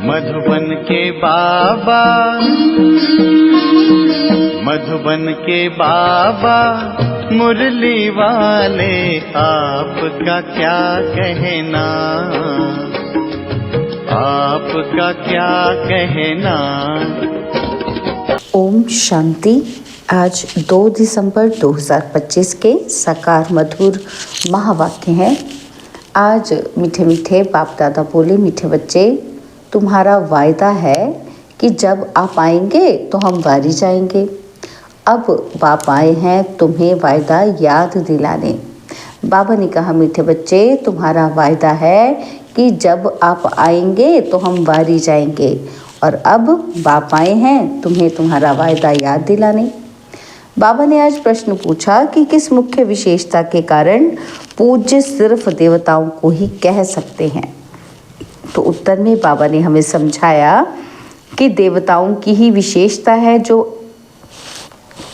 मधुबन के बाबा, मधुबन के बाबा मुरली वाले, आपका क्या कहना, आपका क्या कहना। ओम शांति। आज 2 दिसंबर 2025 के साकार मधुर महावाक्य हैं। आज मीठे मीठे बाप दादा बोले, मीठे बच्चे, तुम्हारा वायदा है कि जब आप आएंगे तो हम वारी जाएंगे। अब बाप आए हैं तुम्हें वायदा याद दिलाने। बाबा ने कहा, मीठे बच्चे, तुम्हारा वायदा है कि जब आप आएंगे तो हम वारी जाएंगे। और अब बाप आए हैं तुम्हें तुम्हारा वायदा याद दिलाने। बाबा ने आज प्रश्न पूछा कि किस मुख्य विशेषता के कारण पूज्य सिर्फ देवताओं को ही कह सकते हैं। तो उत्तर में बाबा ने हमें समझाया कि देवताओं की ही विशेषता है जो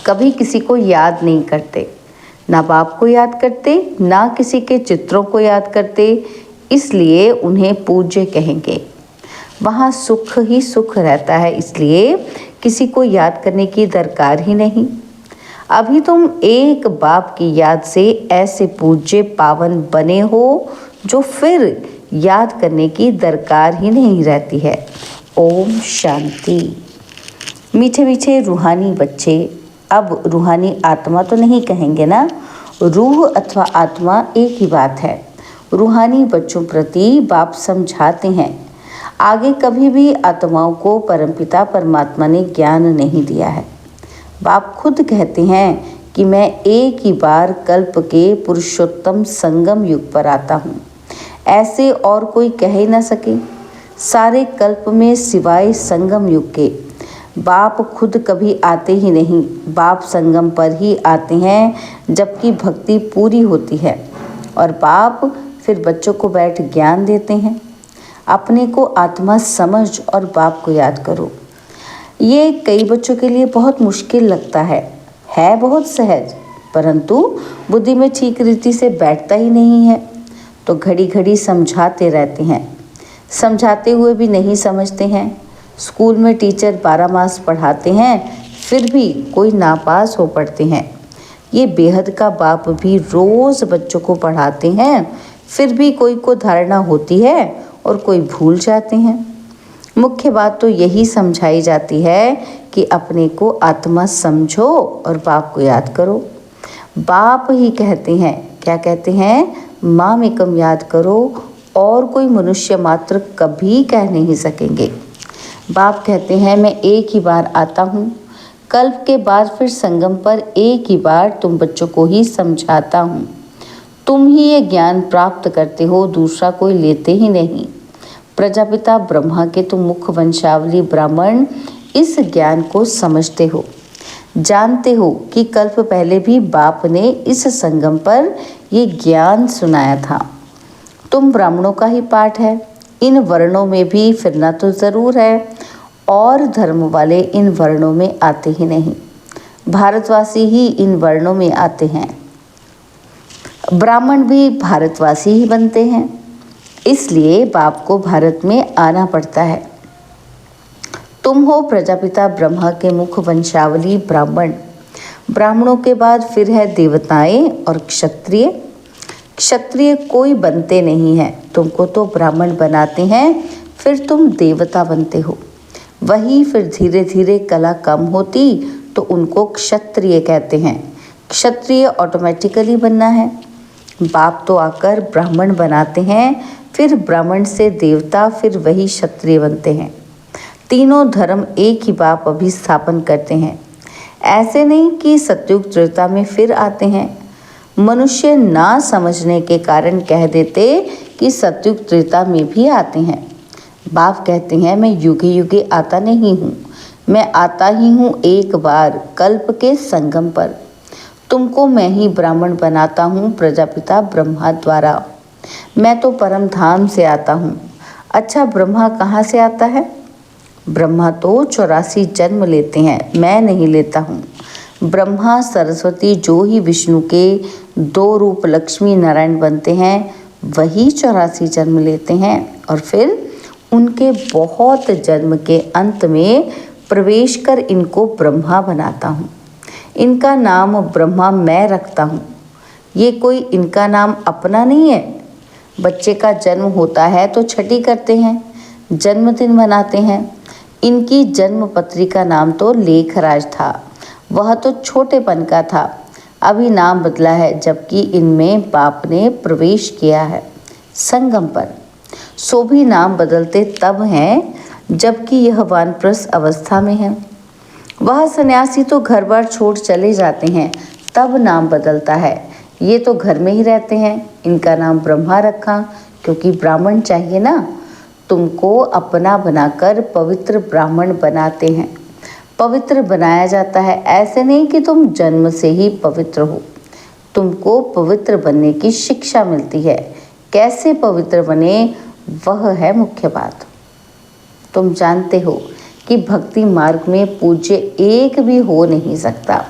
कभी किसी को याद नहीं करते, ना बाप को याद करते, ना किसी के चित्रों को याद करते, इसलिए उन्हें पूज्य कहेंगे। वहाँ सुख ही सुख रहता है, इसलिए किसी को याद करने की दरकार ही नहीं। अभी तुम एक बाप की याद से ऐसे पूज्य पावन बने हो जो फिर याद करने की दरकार ही नहीं रहती है। ओम शांति। मीठे मीठे रूहानी बच्चे, अब रूहानी आत्मा तो नहीं कहेंगे ना, रूह अथवा आत्मा एक ही बात है। रूहानी बच्चों प्रति बाप समझाते हैं, आगे कभी भी आत्माओं को परमपिता परमात्मा ने ज्ञान नहीं दिया है। बाप खुद कहते हैं कि मैं एक ही बार कल्प के पुरुषोत्तम संगम युग पर आता हूँ, ऐसे और कोई कह ही ना सके। सारे कल्प में सिवाय संगम युग के बाप खुद कभी आते ही नहीं। बाप संगम पर ही आते हैं जबकि भक्ति पूरी होती है, और बाप फिर बच्चों को बैठ ज्ञान देते हैं। अपने को आत्मा समझ और बाप को याद करो। ये कई बच्चों के लिए बहुत मुश्किल लगता है बहुत सहज, परंतु बुद्धि में ठीक रीति से बैठता ही नहीं है। तो घड़ी घड़ी समझाते रहते हैं, समझाते हुए भी नहीं समझते हैं। स्कूल में टीचर 12 मास पढ़ाते हैं, फिर भी कोई नापास हो पड़ते हैं। ये बेहद का बाप भी रोज़ बच्चों को पढ़ाते हैं, फिर भी कोई को धारणा होती है और कोई भूल जाते हैं। मुख्य बात तो यही समझाई जाती है कि अपने को आत्मा समझो और बाप को याद करो। बाप ही कहते हैं, क्या कहते हैं, माम एकम याद करो, और कोई मनुष्य मात्र कभी कह नहीं सकेंगे। बाप कहते हैं, मैं एक ही बार आता हूँ, कल्प के बाद फिर संगम पर एक ही बार तुम बच्चों को ही समझाता हूँ। तुम ही ये ज्ञान प्राप्त करते हो, दूसरा कोई लेते ही नहीं। प्रजापिता ब्रह्मा के तुम मुख वंशावली ब्राह्मण इस ज्ञान को समझते हो, जानते हो कि कल्प पहले भी बाप ने इस संगम पर ये ज्ञान सुनाया था। तुम ब्राह्मणों का ही पाठ है, इन वर्णों में भी फिरना तो ज़रूर है, और धर्म वाले इन वर्णों में आते ही नहीं। भारतवासी ही इन वर्णों में आते हैं, ब्राह्मण भी भारतवासी ही बनते हैं, इसलिए बाप को भारत में आना पड़ता है। तुम हो प्रजापिता ब्रह्मा के मुख वंशावली ब्राह्मण। ब्राह्मणों के बाद फिर है देवताएं और क्षत्रिय। क्षत्रिय कोई बनते नहीं हैं, तुमको तो ब्राह्मण बनाते हैं, फिर तुम देवता बनते हो। वही फिर धीरे धीरे कला कम होती तो उनको क्षत्रिय कहते हैं। क्षत्रिय ऑटोमेटिकली बनना है। बाप तो आकर ब्राह्मण बनाते हैं, फिर ब्राह्मण से देवता, फिर वही क्षत्रिय बनते हैं। तीनों धर्म एक ही बाप अभी स्थापन करते हैं। ऐसे नहीं कि सतयुग त्रेता में फिर आते हैं। मनुष्य ना समझने के कारण कह देते कि सतयुग त्रेता में भी आते हैं। बाप कहते हैं, मैं युगे युगे आता नहीं हूँ, मैं आता ही हूँ एक बार कल्प के संगम पर। तुमको मैं ही ब्राह्मण बनाता हूँ प्रजापिता ब्रह्मा द्वारा। मैं तो परम धाम से आता हूँ। अच्छा, ब्रह्मा कहाँ से आता है? ब्रह्मा तो 84 जन्म लेते हैं, मैं नहीं लेता हूँ। ब्रह्मा सरस्वती जो ही विष्णु के 2 रूप लक्ष्मी नारायण बनते हैं, वही 84 जन्म लेते हैं और फिर उनके बहुत जन्म के अंत में प्रवेश कर इनको ब्रह्मा बनाता हूँ। इनका नाम ब्रह्मा मैं रखता हूँ। ये कोई इनका नाम अपना नहीं है। बच्चे का जन्म होता है तो छठी करते हैं, जन्मदिन मनाते हैं। इनकी जन्म पत्री का नाम तो लेखराज था, वह तो छोटेपन का था। अभी नाम बदला है, जबकि इनमें बाप ने प्रवेश किया है संगम पर। सो भी नाम बदलते तब हैं जबकि यह वानप्रस्थ अवस्था में है। वह सन्यासी तो घर बार छोड़ चले जाते हैं, तब नाम बदलता है। ये तो घर में ही रहते हैं। इनका नाम ब्रह्मा रखा क्योंकि ब्राह्मण चाहिए ना। तुमको अपना बनाकर पवित्र ब्राह्मण बनाते हैं। पवित्र बनाया जाता है, ऐसे नहीं कि तुम जन्म से ही पवित्र हो। तुमको पवित्र बनने की शिक्षा मिलती है। कैसे पवित्र बने, वह है मुख्य बात। तुम जानते हो कि भक्ति मार्ग में पूज्य एक भी हो नहीं सकता।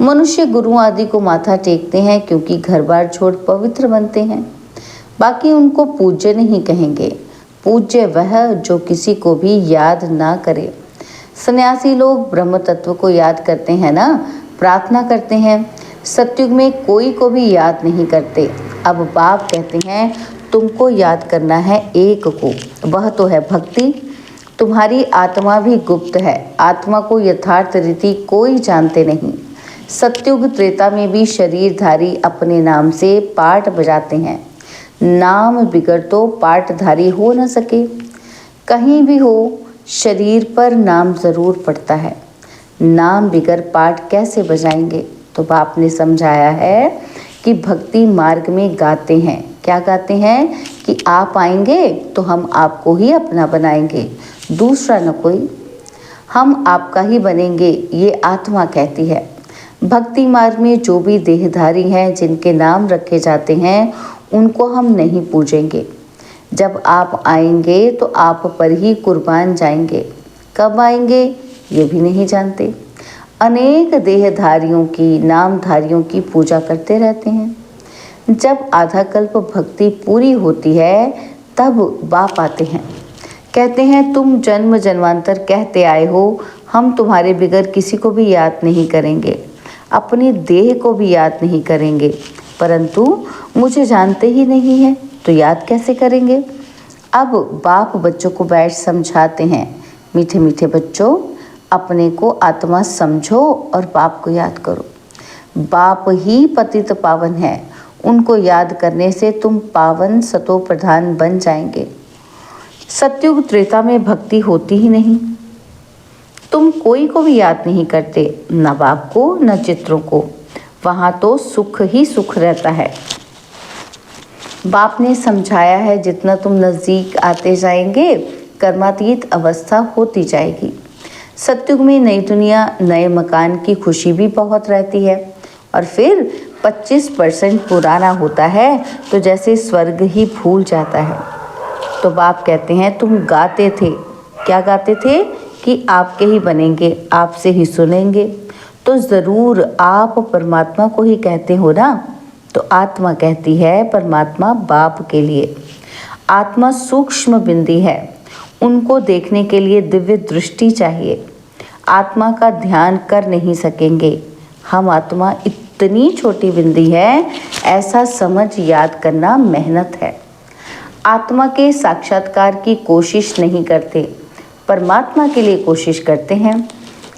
मनुष्य गुरु आदि को माथा टेकते हैं क्योंकि घर बार छोड़ पवित्र बनते हैं। बाकी उनको पूज्य नहीं कहेंगे। पूज्य वह जो किसी को भी याद ना करे। सन्यासी लोग ब्रह्म तत्व को याद करते हैं ना, प्रार्थना करते हैं। सतयुग में कोई को भी याद नहीं करते। अब बाप कहते हैं तुमको याद करना है एक को, वह तो है भक्ति। तुम्हारी आत्मा भी गुप्त है। आत्मा को यथार्थ रीति कोई जानते नहीं। सतयुग त्रेता में भी शरीरधारी अपने नाम से पाठ बजाते हैं। नाम बिगड़ तो पाठधारी हो न सके। कहीं भी हो शरीर पर नाम जरूर पड़ता है। नाम बिगड़ पाठ कैसे बजाएंगे? तो बाप ने समझाया है कि भक्ति मार्ग में गाते हैं। क्या गाते हैं कि आप आएंगे तो हम आपको ही अपना बनाएंगे, दूसरा न कोई। हम आपका ही बनेंगे, ये आत्मा कहती है। भक्ति मार्ग में जो भी देहधारी हैं, जिनके नाम रखे जाते हैं, उनको हम नहीं पूजेंगे। जब आप आएंगे तो आप पर ही कुर्बान जाएंगे। कब आएंगे ये भी नहीं जानते। अनेक देहधारियों की, नामधारियों की पूजा करते रहते हैं। जब आधा कल्प भक्ति पूरी होती है तब बाप आते हैं। कहते हैं तुम जन्म जन्मांतर कहते आए हो, हम तुम्हारे बिगर किसी को भी याद नहीं करेंगे, अपनी देह को भी याद नहीं करेंगे। परंतु मुझे जानते ही नहीं है तो याद कैसे करेंगे? अब बाप बच्चों को बैठ समझाते हैं, मीठे मीठे बच्चों, अपने को आत्मा समझो और बाप को याद करो। बाप ही पतित पावन है। उनको याद करने से तुम पावन सतो प्रधान बन जाएंगे। सतयुग त्रेता में भक्ति होती ही नहीं। तुम कोई को भी याद नहीं करते, न बाप को न चित्रों को। वहाँ तो सुख ही सुख रहता है। बाप ने समझाया है जितना तुम नज़दीक आते जाएंगे कर्मातीत अवस्था होती जाएगी। सतयुग में नई दुनिया, नए मकान की खुशी भी बहुत रहती है। और फिर 25% पुराना होता है तो जैसे स्वर्ग ही भूल जाता है। तो बाप कहते हैं तुम गाते थे, क्या गाते थे कि आपके ही बनेंगे, आपसे ही सुनेंगे। तो ज़रूर आप परमात्मा को ही कहते हो ना। तो आत्मा कहती है परमात्मा बाप के लिए। आत्मा सूक्ष्म बिंदी है, उनको देखने के लिए दिव्य दृष्टि चाहिए। आत्मा का ध्यान कर नहीं सकेंगे। हम आत्मा इतनी छोटी बिंदी है, ऐसा समझ याद करना मेहनत है। आत्मा के साक्षात्कार की कोशिश नहीं करते, परमात्मा के लिए कोशिश करते हैं,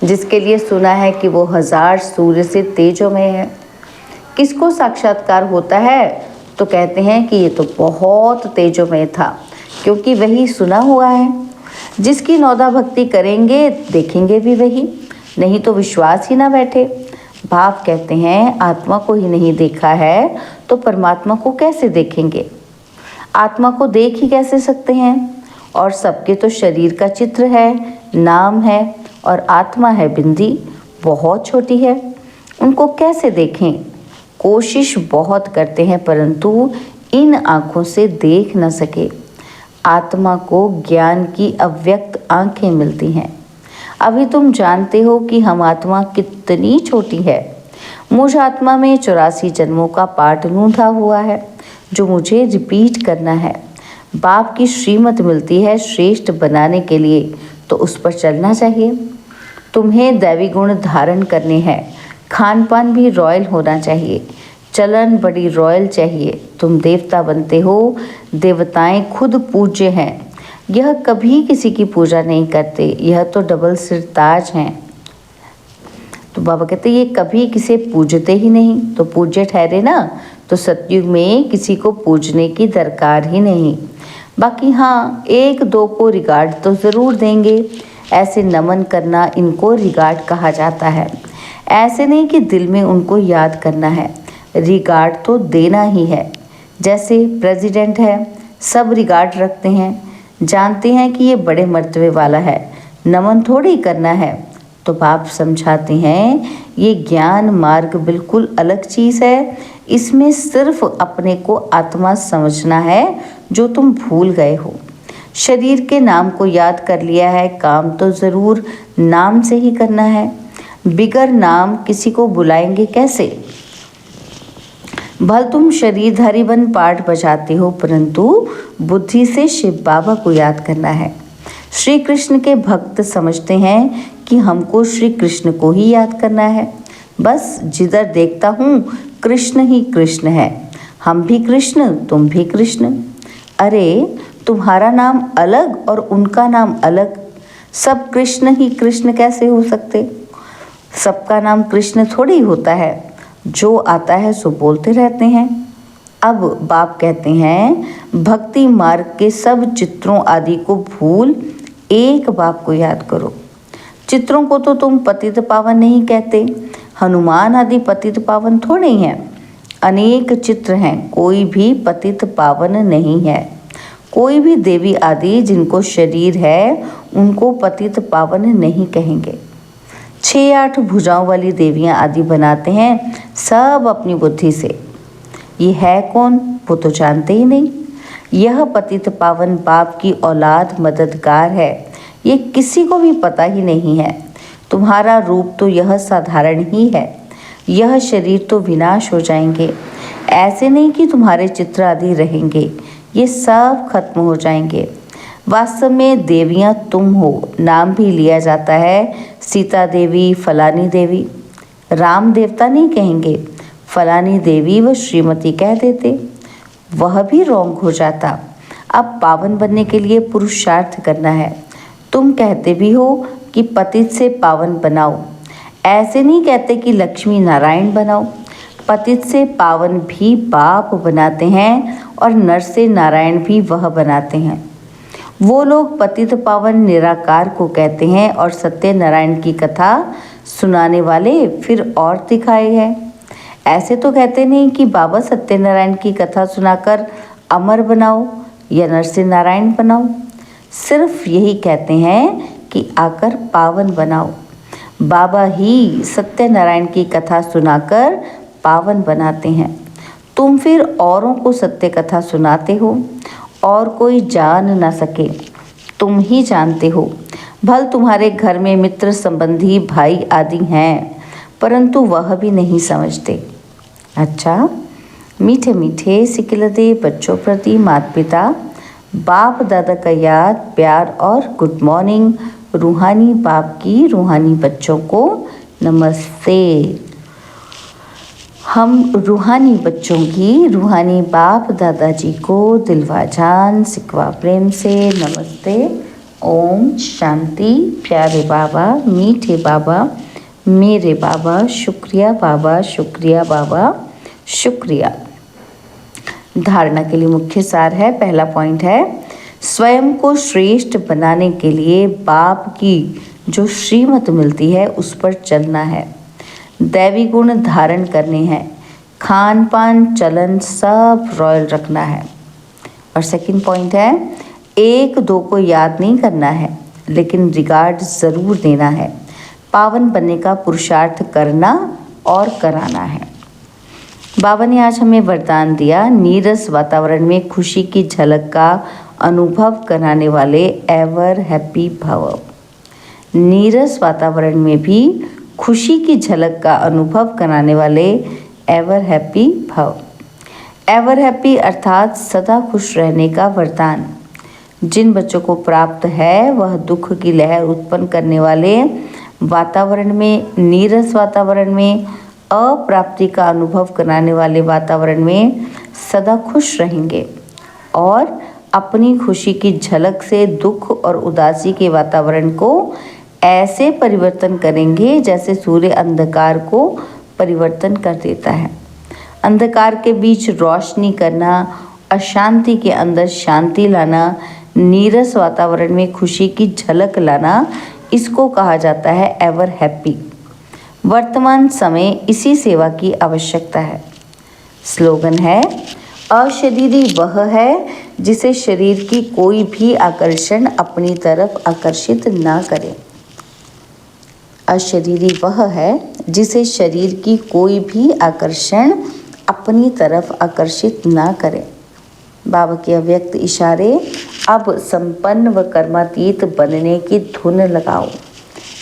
जिसके लिए सुना है कि वो 1000 सूर्य से तेजोमय है। किसको साक्षात्कार होता है? तो कहते हैं कि ये तो बहुत तेजोमय था, क्योंकि वही सुना हुआ है। जिसकी नौदा भक्ति करेंगे देखेंगे भी वही, नहीं तो विश्वास ही ना बैठे। भाव कहते हैं आत्मा को ही नहीं देखा है तो परमात्मा को कैसे देखेंगे? आत्मा को देख ही कैसे सकते हैं? और सबके तो शरीर का चित्र है, नाम है और आत्मा है बिंदी, बहुत छोटी है। उनको कैसे देखें? कोशिश बहुत करते हैं परंतु इन आँखों से देख न सके। आत्मा को ज्ञान की अव्यक्त आँखें मिलती हैं। अभी तुम जानते हो कि हम आत्मा कितनी छोटी है। मुझ आत्मा में 84 जन्मों का पाठ लूंधा हुआ है, जो मुझे रिपीट करना है। बाप की श्रीमत मिलती है श्रेष्ठ बनाने के लिए, तो उस पर चलना चाहिए। तुम्हें दैवी गुण धारण करने हैं, खान पान भी रॉयल होना चाहिए, चलन बड़ी रॉयल चाहिए। तुम देवता बनते हो, देवताएं खुद पूज्य हैं, यह कभी किसी की पूजा नहीं करते, यह तो डबल सिर ताज हैं। तो बाबा कहते ये कभी किसे पूजते ही नहीं, तो पूज्य ठहरे ना, तो सतयुग में किसी को पूजने की दरकार ही नहीं। बाकी हाँ, एक दो को रिगार्ड तो ज़रूर देंगे, ऐसे नमन करना, इनको रिगार्ड कहा जाता है। ऐसे नहीं कि दिल में उनको याद करना है, रिगार्ड तो देना ही है। जैसे प्रेसिडेंट है, सब रिगार्ड रखते हैं, जानते हैं कि ये बड़े मर्तबे वाला है, नमन थोड़ी करना है। तो बाप समझाते हैं ये ज्ञान मार्ग बिल्कुल अलग चीज़ है, इसमें सिर्फ अपने को आत्मा समझना है जो तुम भूल गए हो। शरीर के नाम को याद कर लिया है, काम तो ज़रूर नाम से ही करना है, बिगर नाम किसी को बुलाएंगे कैसे। भल तुम शरीरधारी बन पाठ बजाते हो, परंतु बुद्धि से शिव बाबा को याद करना है। श्री कृष्ण के भक्त समझते हैं कि हमको श्री कृष्ण को ही याद करना है, बस जिधर देखता हूँ कृष्ण ही कृष्ण है, हम भी कृष्ण तुम भी कृष्ण। अरे तुम्हारा नाम अलग और उनका नाम अलग, सब कृष्ण ही कृष्ण कैसे हो सकते। सबका नाम कृष्ण थोड़ी होता है, जो आता है सो बोलते रहते हैं। अब बाप कहते हैं भक्ति मार्ग के सब चित्रों आदि को भूल एक बाप को याद करो। चित्रों को तो तुम पतित पावन नहीं कहते, हनुमान आदि पतित पावन थोड़े हैं, अनेक चित्र हैं, कोई भी पतित पावन नहीं है। कोई भी देवी आदि जिनको शरीर है उनको पतित पावन नहीं कहेंगे। 6-8 भुजाओं वाली देवियां आदि बनाते हैं सब अपनी बुद्धि से, ये है कौन वो तो जानते ही नहीं। यह पतित पावन बाप की औलाद मददगार है, ये किसी को भी पता ही नहीं है। तुम्हारा रूप तो यह साधारण ही है, यह शरीर तो विनाश हो जाएंगे। ऐसे नहीं कि तुम्हारे चित्र आदि रहेंगे, ये सब खत्म हो जाएंगे। वास्तव में देवियां तुम हो, नाम भी लिया जाता है, सीता देवी फलानी देवी। राम देवता नहीं कहेंगे, फलानी देवी व श्रीमती कह देते, वह भी रॉन्ग हो जाता। अब पावन बनने के लिए पुरुषार्थ करना है। तुम कहते भी हो कि पतित से पावन बनाओ, ऐसे नहीं कहते कि लक्ष्मी नारायण बनाओ। पतित से पावन भी बाप बनाते हैं और नर से नारायण भी वह बनाते हैं। वो लोग पतित पावन निराकार को कहते हैं और सत्यनारायण की कथा सुनाने वाले फिर और दिखाए हैं। ऐसे तो कहते नहीं कि बाबा सत्यनारायण की कथा सुनाकर अमर बनाओ या नर से नारायण बनाओ, सिर्फ यही कहते हैं कि आकर पावन बनाओ। बाबा ही सत्यनारायण की कथा सुनाकर पावन बनाते हैं। तुम फिर औरों को सत्य कथा सुनाते हो, और कोई जान ना सके, तुम ही जानते हो। भल तुम्हारे घर में मित्र संबंधी भाई आदि हैं, परंतु वह भी नहीं समझते। अच्छा, मीठे मीठे सिकिलदे बच्चों प्रति माता पिता बाप दादा का याद प्यार और गुड मॉर्निंग। रूहानी बाप की रूहानी बच्चों को नमस्ते। हम रूहानी बच्चों की रूहानी बाप दादाजी को दिलवा जान सिकवा प्रेम से नमस्ते। ओम शांति। प्यारे बाबा, मीठे बाबा, मेरे बाबा, शुक्रिया बाबा, शुक्रिया बाबा, शुक्रिया। धारणा के लिए मुख्य सार है, पहला पॉइंट है स्वयं को श्रेष्ठ बनाने के लिए बाप की जो श्रीमत मिलती है उस पर चलना है। दैवी गुण धारण करने हैं, खान पान चलन सब रॉयल रखना है। और सेकंड पॉइंट है एक दो को याद नहीं करना है, लेकिन रिगार्ड ज़रूर देना है। पावन बनने का पुरुषार्थ करना और कराना है। बाबा ने आज हमें वरदान दिया, नीरस वातावरण में खुशी की झलक का अनुभव कराने वाले एवर हैप्पी भव। नीरस वातावरण में भी खुशी की झलक का अनुभव कराने वाले एवर हैप्पी भव। एवर हैप्पी अर्थात सदा खुश रहने का वरदान जिन बच्चों को प्राप्त है वह दुख की लहर उत्पन्न करने वाले वातावरण में, नीरस वातावरण में, अप्राप्ति का अनुभव कराने वाले वातावरण में सदा खुश रहेंगे और अपनी खुशी की झलक से दुख और उदासी के वातावरण को ऐसे परिवर्तन करेंगे जैसे सूर्य अंधकार को परिवर्तन कर देता है। अंधकार के बीच रोशनी करना, अशांति के अंदर शांति लाना, नीरस वातावरण में खुशी की झलक लाना, इसको कहा जाता है एवर हैप्पी। वर्तमान समय इसी सेवा की आवश्यकता है। स्लोगन है, अशरीरी वह है जिसे शरीर की कोई भी आकर्षण अपनी तरफ आकर्षित ना करे। अशरीरी वह है जिसे शरीर की कोई भी आकर्षण अपनी तरफ आकर्षित ना करे। बाबा के अव्यक्त इशारे, अब संपन्न व कर्मातीत बनने की धुन लगाओ।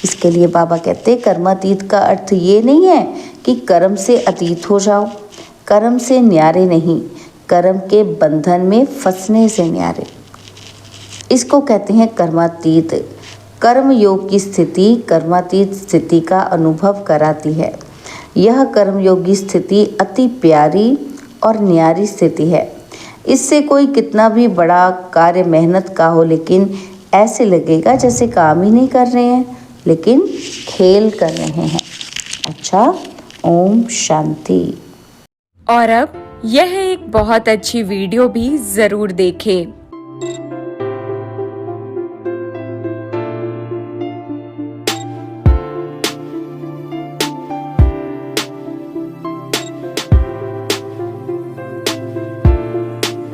इसके लिए बाबा कहते हैं कर्मातीत का अर्थ ये नहीं है कि कर्म से अतीत हो जाओ, कर्म से न्यारे नहीं, कर्म के बंधन में फंसने से न्यारे। इसको कहते हैं कर्मातीत। कर्म योग की स्थिति कर्मातीत स्थिति का अनुभव कराती है। यह कर्मयोगी स्थिति अति प्यारी और न्यारी स्थिति है। इससे कोई कितना भी बड़ा कार्य मेहनत का हो, लेकिन ऐसे लगेगा जैसे काम ही नहीं कर रहे हैं, लेकिन खेल कर रहे हैं। अच्छा, ओम शांति। और अब यह एक बहुत अच्छी वीडियो भी जरूर देखें।